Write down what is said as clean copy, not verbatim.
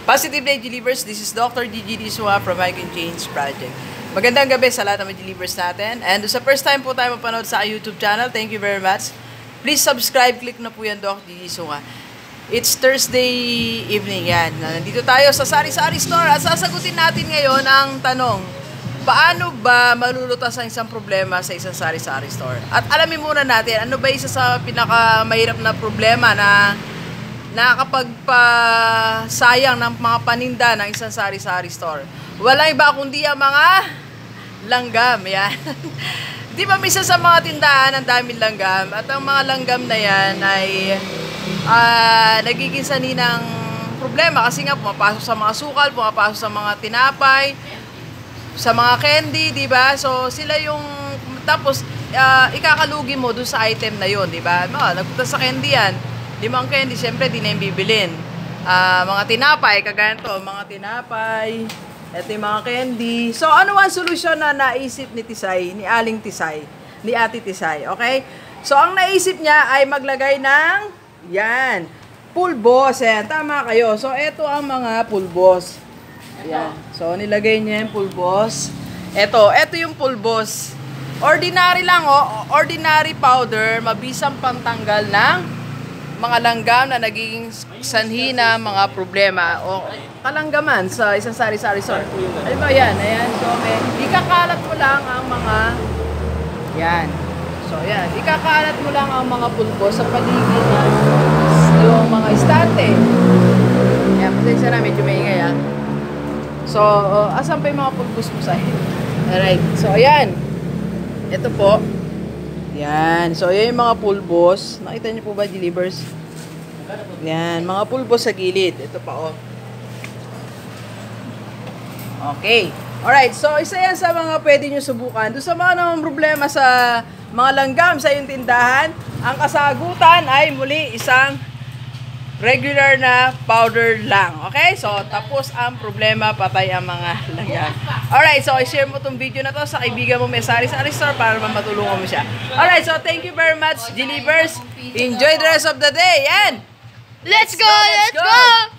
Positive Day Delivers, this is Dr. Gigi from I Can Change Project. Magandang gabi sa lahat ng mga delivers natin. And sa first time po tayo mapanood sa YouTube channel, thank you very much. Please subscribe, click na po yan, Dr. Gigi Sunga. It's Thursday evening yan. Nandito tayo sa Sari-Sari Store at sasagutin natin ngayon ang tanong, paano ba malulutas ang isang problema sa isang sari-sari store? At alamin muna natin, ano ba isa sa pinakamahirap na problema na nakakapagpasayang ng mga paninda ng isang sari-sari store? Walang iba kundi ang mga langgam. Yan. Di ba misa sa mga tindahan ang daming langgam? At ang mga langgam na yan ay nagiging sani ng problema kasi nga pumapasok sa mga sukal, pumapasok sa mga tinapay, sa mga candy, di ba? So sila yung tapos ikakalugi mo dun sa item na yon, di ba? Nagpunta sa candy yan. Limang candy, syempre di na yung bibilin. Mga tinapay, kagaya to, mga tinapay. Ito yung mga candy. So ano ang solusyon na naisip ni Tisay, ni Aling Tisay, ni Ate Tisay, okay? So ang naisip niya ay maglagay ng yan, pulbos. Ayan, tama kayo. So ito ang mga pulbos. Ayan. So nilagay niya yung pulbos. Ito yung pulbos. Ordinary lang, ordinary powder, mabisang pantanggal ng mga langgam na nagiging sanhi na mga problema o kalanggaman sa isang sari-sari store. Alam mo yan, ayan. So ikakalat mo lang ang mga yan. So yan, ikakalat mo lang ang mga pulbos sa paligid yung mga estante. Ayan, pasensya na, medyo maingay ha. So, asan pa yung mga pulbos mo sa'yo? Alright, so ayan. Ito po. Yan. So, yan yung mga pulbos. Nakita niyo po ba, delivers? Yan. Mga pulbos sa gilid. Ito pa, oh. Okay. Alright. So, isa yan sa mga pwede nyo subukan. Doon sa mga namang problema sa mga langgam sa iyong tindahan, ang kasagutan ay muli isang regular na powder lang. Okay? So, tapos ang problema, patay ang mga langgam. Alright, so i-share mo itong video na to sa kaibigan mo may sari-sari store para matulungan mo siya. Alright, so thank you very much, delivers. Enjoy the rest of the day. Yan! Let's go! Let's go!